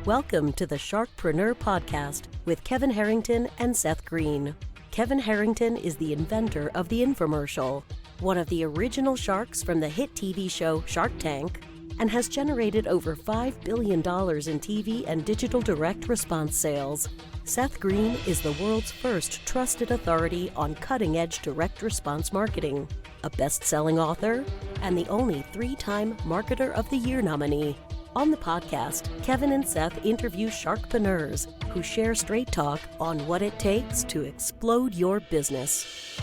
Welcome to the Sharkpreneur podcast with Kevin Harrington and Seth Greene. Kevin Harrington is the inventor of the infomercial, one of the original sharks from the hit TV show Shark Tank, and has generated over $5 billion in TV and digital direct response sales. Seth Greene is the world's first trusted authority on cutting-edge direct response marketing, a best-selling author, and the only 3-time Marketer of the Year nominee. On the podcast, Kevin and Seth interview Sharkpreneurs who share straight talk on what it takes to explode your business.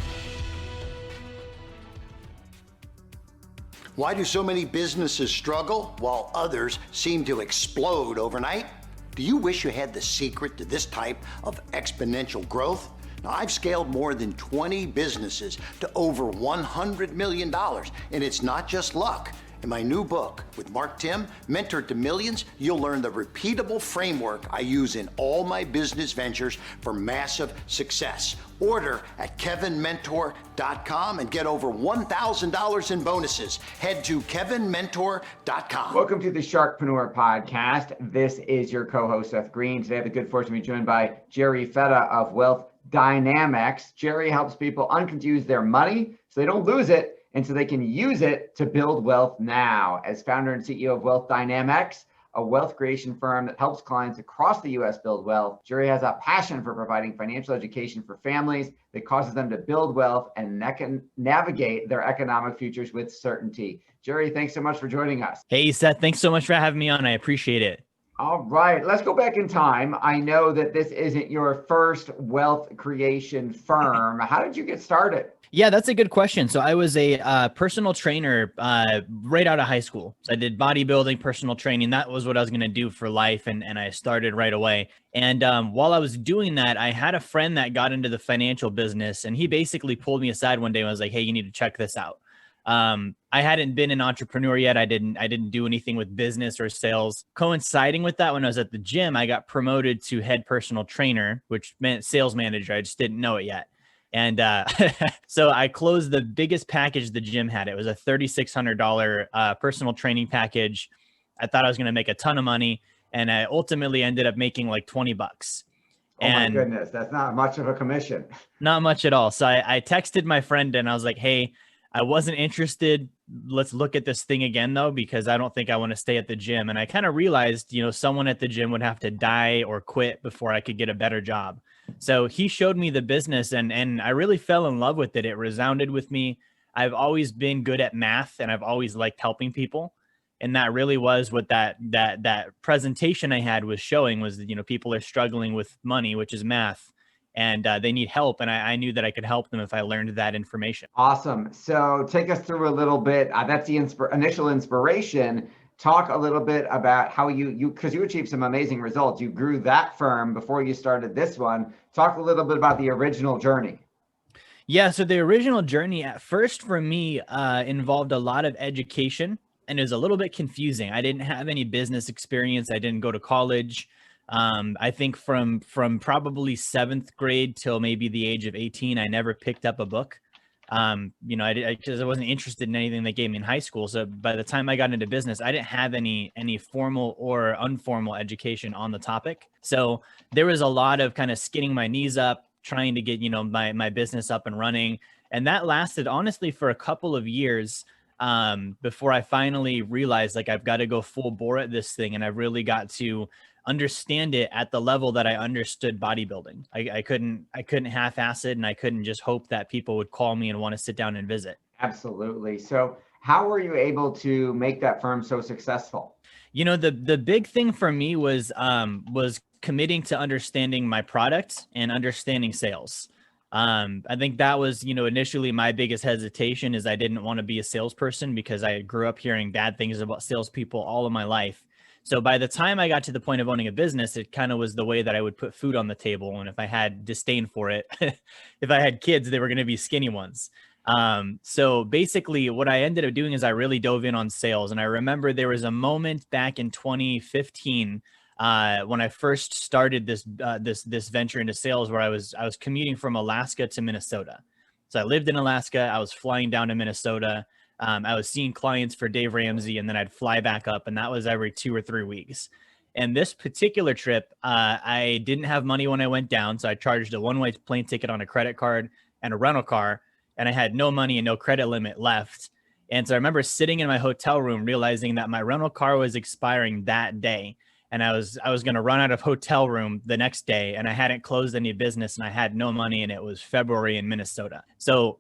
Why do so many businesses struggle while others seem to explode overnight? Do you wish you had the secret to this type of exponential growth? Now, I've scaled more than 20 businesses to over $100 million, and it's not just luck. In my new book with Mark Tim, Mentor to Millions, you'll learn the repeatable framework I use in all my business ventures for massive success. Order at kevinmentor.com and get over $1,000 in bonuses. Head to kevinmentor.com. Welcome to the Sharkpreneur podcast. This is your co-host, Seth Greene. Today I have the good fortune to be joined by Jerry Fetta of Wealth DynamX. Jerry helps people unconfuse their money so they don't lose it, and so they can use it to build wealth now. As founder and CEO of Wealth DynamX, a wealth creation firm that helps clients across the U.S. build wealth, Jerry has a passion for providing financial education for families that causes them to build wealth and navigate their economic futures with certainty. Jerry, thanks so much for joining us. Hey, Seth, thanks so much for having me on. I appreciate it. All right, let's go back in time. I know that this isn't your first wealth creation firm. How did you get started? Yeah, that's a good question. So I was a personal trainer right out of high school. So I did bodybuilding, personal training. That was what I was going to do for life. And I started right away. And while I was doing that, I had a friend that got into the financial business. And he basically pulled me aside one day and was like, hey, you need to check this out. I hadn't been an entrepreneur yet. I didn't do anything with business or sales. Coinciding with that, when I was at the gym, I got promoted to head personal trainer, which meant sales manager. I just didn't know it yet. And so I closed the biggest package the gym had. It was a $3,600 personal training package. I thought I was going to make a ton of money, and I ultimately ended up making like $20. Oh my goodness, that's not much of a commission. Not much at all. So I texted my friend and I was like, hey, I wasn't interested. Let's look at this thing again, though, because I don't think I want to stay at the gym. And I kind of realized, someone at the gym would have to die or quit before I could get a better job. So he showed me the business and I really fell in love with it. It resounded with me. I've always been good at math and I've always liked helping people. And that really was what that presentation I had was showing was that, people are struggling with money, which is math. And they need help. And I knew that I could help them if I learned that information. Awesome. So take us through a little bit. That's the initial inspiration. Talk a little bit about how because you achieved some amazing results. You grew that firm before you started this one. Talk a little bit about the original journey. Yeah. So the original journey at first for me involved a lot of education, and it was a little bit confusing. I didn't have any business experience. I didn't go to college. I think from probably 7th grade till maybe the age of 18, I never picked up a book. Because I wasn't interested in anything they gave me in high school. So by the time I got into business, I didn't have any formal or informal education on the topic. So there was a lot of kind of skinning my knees up, trying to get, my business up and running. And that lasted honestly for a couple of years before I finally realized like I've got to go full bore at this thing. And I really got to understand it at the level that I understood bodybuilding. I couldn't half-ass it, and I couldn't just hope that people would call me and want to sit down and visit. Absolutely. So how were you able to make that firm so successful? The big thing for me was committing to understanding my product and understanding sales. I think that was, initially my biggest hesitation is I didn't want to be a salesperson because I grew up hearing bad things about salespeople all of my life. So by the time I got to the point of owning a business, it kind of was the way that I would put food on the table. And if I had disdain for it, if I had kids, they were going to be skinny ones. So basically what I ended up doing is I really dove in on sales. And I remember there was a moment back in 2015 when I first started this venture into sales where I was commuting from Alaska to Minnesota. So I lived in Alaska. I was flying down to Minnesota. I was seeing clients for Dave Ramsey, and then I'd fly back up, and that was every 2 or 3 weeks. And this particular trip, I didn't have money when I went down. So I charged a one-way plane ticket on a credit card and a rental car, and I had no money and no credit limit left. And so I remember sitting in my hotel room, realizing that my rental car was expiring that day. And I was going to run out of hotel room the next day, and I hadn't closed any business and I had no money, and it was February in Minnesota. So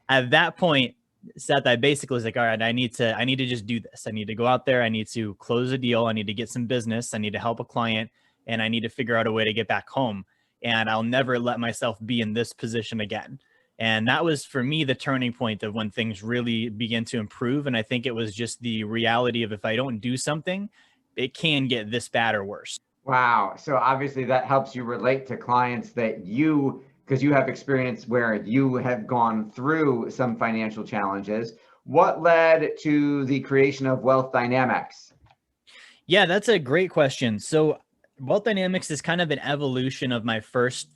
at that point, Seth, I basically was like, all right, I need to just do this. I need to go out there. I need to close a deal. I need to get some business. I need to help a client, and I need to figure out a way to get back home. And I'll never let myself be in this position again. And that was for me the turning point of when things really begin to improve. And I think it was just the reality of if I don't do something, it can get this bad or worse. Wow. So obviously that helps you relate to clients that because you have experience where you have gone through some financial challenges. What led to the creation of Wealth DynamX? Yeah, that's a great question. So Wealth DynamX is kind of an evolution of my first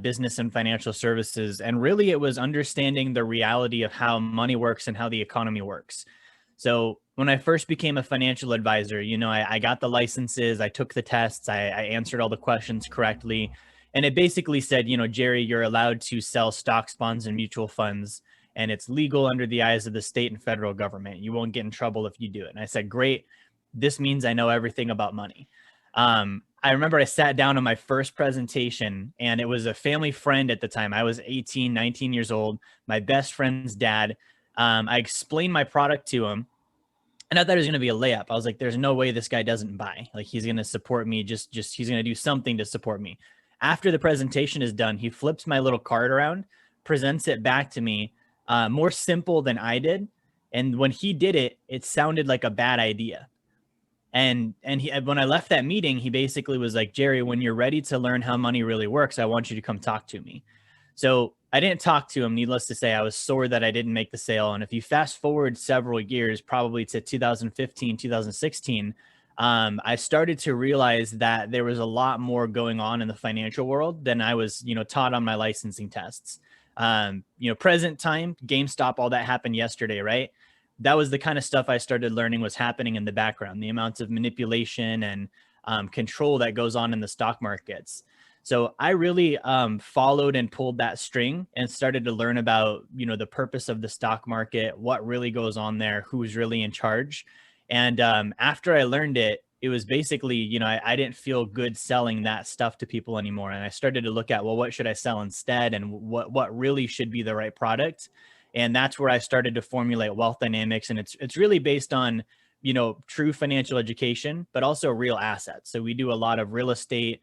business and financial services. And really it was understanding the reality of how money works and how the economy works. So when I first became a financial advisor, I got the licenses, I took the tests, I answered all the questions correctly. And it basically said, Jerry, you're allowed to sell stocks, bonds, and mutual funds, and it's legal under the eyes of the state and federal government. You won't get in trouble if you do it. And I said, great, this means I know everything about money. I remember I sat down on my first presentation, and it was a family friend at the time. I was 18, 19 years old, my best friend's dad. I explained my product to him, and I thought it was going to be a layup. I was like, there's no way this guy doesn't buy. Like, he's going to support me. Just he's going to do something to support me. After the presentation is done, he flips my little card around, presents it back to me, more simple than I did. And when he did it, it sounded like a bad idea. And when I left that meeting, he basically was like, Jerry, when you're ready to learn how money really works, I want you to come talk to me. So I didn't talk to him. Needless to say, I was sore that I didn't make the sale. And if you fast forward several years, probably to 2015, 2016, I started to realize that there was a lot more going on in the financial world than I was, taught on my licensing tests. Present time, GameStop, all that happened yesterday, right? That was the kind of stuff I started learning was happening in the background, the amounts of manipulation and control that goes on in the stock markets. So I really followed and pulled that string and started to learn about, the purpose of the stock market, what really goes on there, who's really in charge. And after I learned it, it was basically, I didn't feel good selling that stuff to people anymore. And I started to look at, well, what should I sell instead? And what really should be the right product? And that's where I started to formulate Wealth DynamX. And it's really based on, true financial education, but also real assets. So we do a lot of real estate,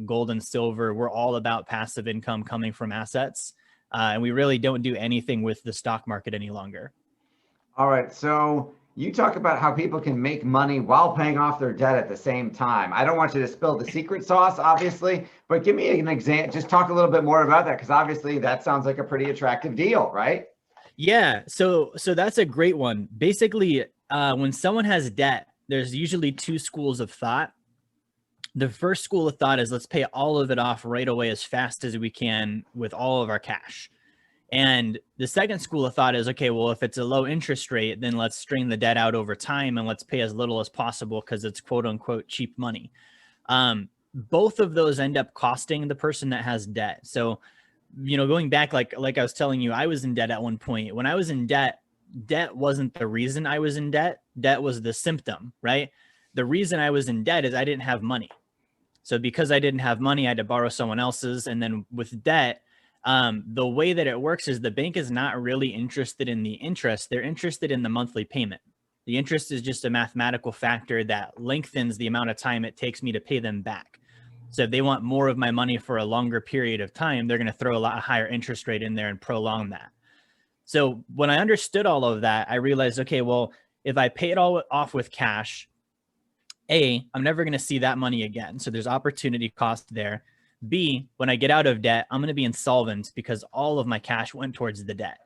gold and silver. We're all about passive income coming from assets. And we really don't do anything with the stock market any longer. All right. So you talk about how people can make money while paying off their debt at the same time. I don't want you to spill the secret sauce, obviously, but give me an example. Just talk a little bit more about that, because obviously that sounds like a pretty attractive deal, right? Yeah. So that's a great one. Basically, when someone has debt, there's usually two schools of thought. The first school of thought is let's pay all of it off right away as fast as we can with all of our cash. And the second school of thought is, okay, well, if it's a low interest rate, then let's string the debt out over time and let's pay as little as possible because it's quote unquote cheap money. Both of those end up costing the person that has debt. So, going back, like I was telling you, I was in debt at one point. When I was in debt, debt wasn't the reason I was in debt. Debt was the symptom, right? The reason I was in debt is I didn't have money. So because I didn't have money, I had to borrow someone else's. And then with debt, the way that it works is the bank is not really interested in the interest. They're interested in the monthly payment. The interest is just a mathematical factor that lengthens the amount of time it takes me to pay them back. So if they want more of my money for a longer period of time, they're going to throw a lot higher interest rate in there and prolong that. So when I understood all of that, I realized, okay, well, if I pay it all off with cash, A, I'm never going to see that money again. So there's opportunity cost there. B, when I get out of debt, I'm going to be insolvent because all of my cash went towards the debt.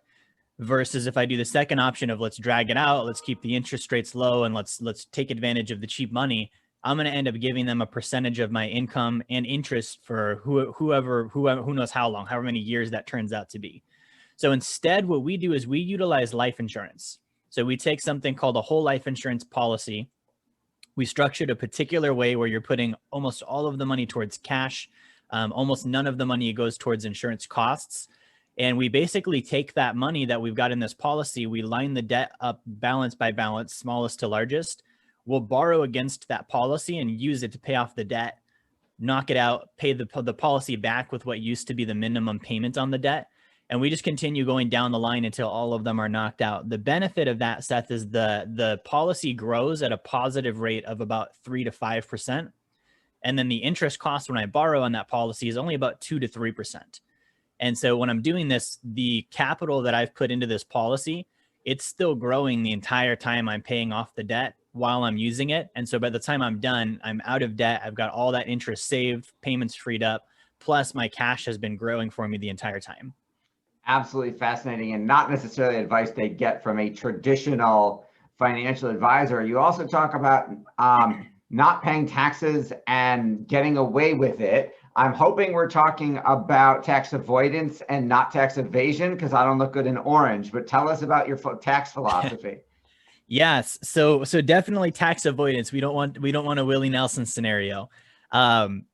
Versus if I do the second option of let's drag it out, let's keep the interest rates low, and let's take advantage of the cheap money, I'm going to end up giving them a percentage of my income and interest for who knows how long, however many years that turns out to be. So instead, what we do is we utilize life insurance. So we take something called a whole life insurance policy. We structured a particular way where you're putting almost all of the money towards cash. Almost none of the money goes towards insurance costs. And we basically take that money that we've got in this policy, we line the debt up balance by balance, smallest to largest. We'll borrow against that policy and use it to pay off the debt, knock it out, pay the policy back with what used to be the minimum payment on the debt. And we just continue going down the line until all of them are knocked out. The benefit of that, Seth, is the policy grows at a positive rate of about 3 to 5%. And then the interest cost when I borrow on that policy is only about 2 to 3%. And so when I'm doing this, the capital that I've put into this policy, it's still growing the entire time I'm paying off the debt while I'm using it. And so by the time I'm done, I'm out of debt. I've got all that interest saved, payments freed up, plus my cash has been growing for me the entire time. Absolutely fascinating, and not necessarily advice they get from a traditional financial advisor. You also talk about not paying taxes and getting away with it. I'm hoping we're talking about tax avoidance and not tax evasion, because I don't look good in orange, but tell us about your tax philosophy. Yes. So definitely tax avoidance. We don't want a Willie Nelson scenario.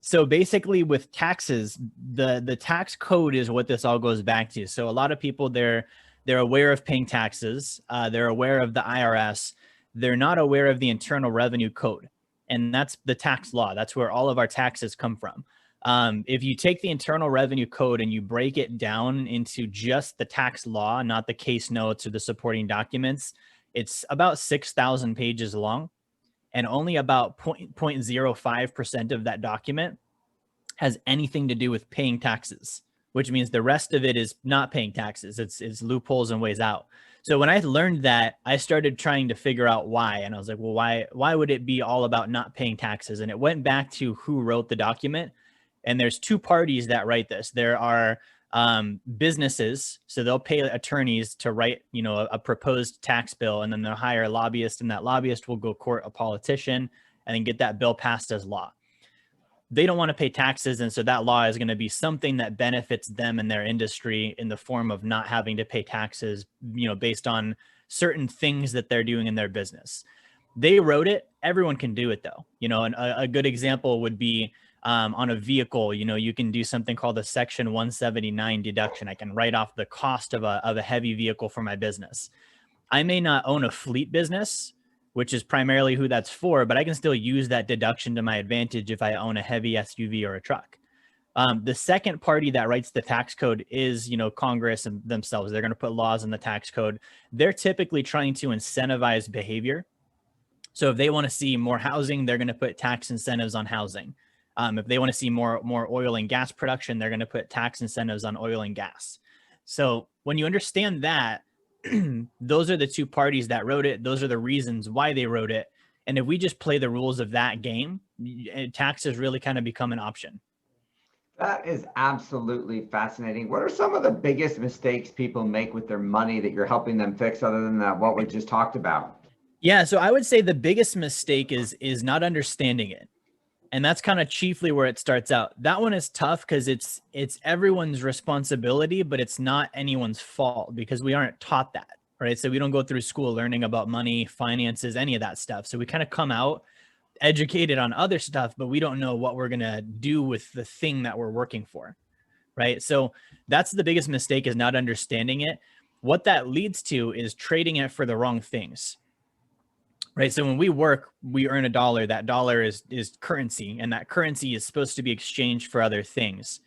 So basically with taxes, the tax code is what this all goes back to. So a lot of people, they're aware of paying taxes. They're aware of the IRS. They're not aware of the Internal Revenue Code. And that's the tax law. That's where all of our taxes come from. If you take the Internal Revenue Code and you break it down into just the tax law, not the case notes or the supporting documents, it's about 6,000 pages long, and only about 0.05% of that document has anything to do with paying taxes, which means the rest of it is not paying taxes. It's loopholes and ways out. So when I learned that, I started trying to figure out why. And I was like, well, why would it be all about not paying taxes? And it went back to who wrote the document. And there's two parties that write this. There are businesses, so they'll pay attorneys to write, a proposed tax bill, and then they'll hire a lobbyist, and that lobbyist will go court a politician and then get that bill passed as law. They don't want to pay taxes, and so that law is going to be something that benefits them and their industry in the form of not having to pay taxes, based on certain things that they're doing in their business. They wrote it. Everyone can do it though. And a good example would be on a vehicle. You can do something called a Section 179 deduction. I can write off the cost of a heavy vehicle for my business. I may not own a fleet business, which is primarily who that's for, but I can still use that deduction to my advantage if I own a heavy SUV or a truck. The second party that writes the tax code is, Congress and themselves. They're going to put laws in the tax code. They're typically trying to incentivize behavior. So if they want to see more housing, they're going to put tax incentives on housing. If they want to see more oil and gas production, they're going to put tax incentives on oil and gas. So when you understand that, those are the two parties that wrote it. Those are the reasons why they wrote it. And if we just play the rules of that game, taxes really kind of become an option. That is absolutely fascinating. What are some of the biggest mistakes people make with their money that you're helping them fix, other than what we just talked about? Yeah, so I would say the biggest mistake is not understanding it. And that's kind of chiefly where it starts out. That one is tough because it's everyone's responsibility, but it's not anyone's fault because we aren't taught that, right? So we don't go through school learning about money, finances, any of that stuff. So we kind of come out educated on other stuff, but we don't know what we're going to do with the thing that we're working for, right? So that's the biggest mistake, is not understanding it. What that leads to is trading it for the wrong things. Right. So when we work, we earn a dollar. That dollar is currency, and that currency is supposed to be exchanged for other things.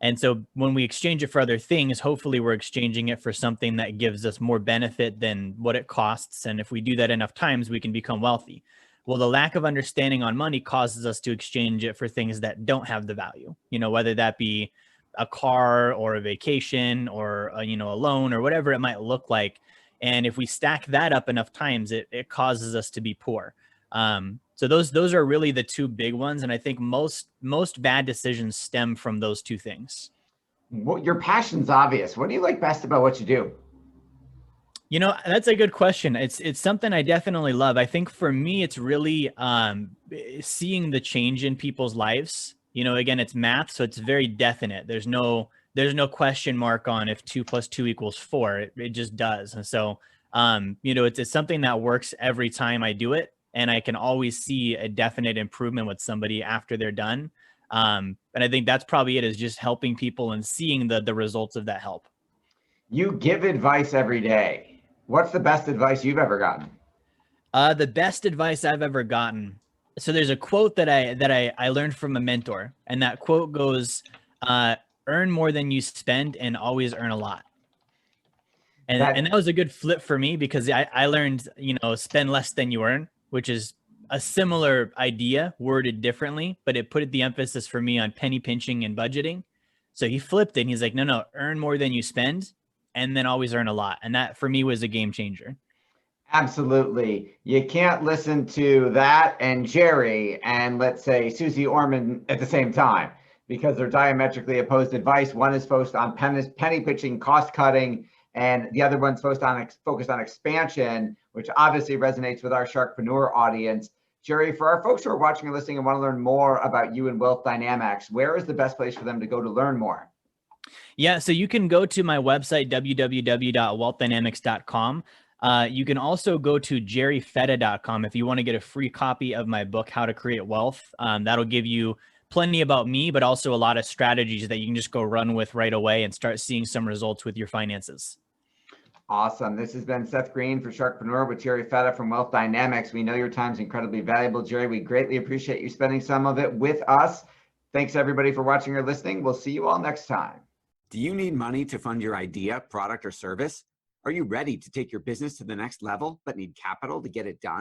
And so when we exchange it for other things, hopefully we're exchanging it for something that gives us more benefit than what it costs. And if we do that enough times, we can become wealthy. Well, the lack of understanding on money causes us to exchange it for things that don't have the value, whether that be a car or a vacation or, a loan or whatever it might look like. And if we stack that up enough times, it causes us to be poor. So those are really the two big ones. And I think most bad decisions stem from those two things. Well, your passion's obvious. What do you like best about what you do? That's a good question. It's something I definitely love. I think for me, it's really seeing the change in people's lives. Again, it's math, so it's very definite. There's no question mark on if 2 + 2 = 4. It just does. And so, it's something that works every time I do it. and I can always see a definite improvement with somebody after they're done. And I think that's probably it, is just helping people and seeing the results of that help. You give advice every day. What's the best advice you've ever gotten? The best advice I've ever gotten. So there's a quote that I learned from a mentor, and that quote goes, earn more than you spend and always earn a lot. And that was a good flip for me, because I learned, spend less than you earn, which is a similar idea worded differently, but it put the emphasis for me on penny pinching and budgeting. So he flipped it and he's like, no, earn more than you spend and then always earn a lot. And that for me was a game changer. Absolutely. You can't listen to that and Jerry and, let's say, Susie Orman at the same time, because they're diametrically opposed advice. One is focused on penny pitching, cost cutting, and the other one's focused on expansion, which obviously resonates with our Sharkpreneur audience. Jerry, for our folks who are watching and listening and want to learn more about you and Wealth DynamX, where is the best place for them to go to learn more? Yeah, so you can go to my website, www.wealthdynamx.com. You can also go to jerryfetta.com if you want to get a free copy of my book, How to Create Wealth. That'll give you plenty about me, but also a lot of strategies that you can just go run with right away and start seeing some results with your finances. Awesome. This has been Seth Greene for Sharkpreneur with Jerry Fetta from Wealth DynamX. We know your time is incredibly valuable, Jerry. We greatly appreciate you spending some of it with us. Thanks, everybody, for watching or listening. We'll see you all next time. Do you need money to fund your idea, product, or service? Are you ready to take your business to the next level but need capital to get it done?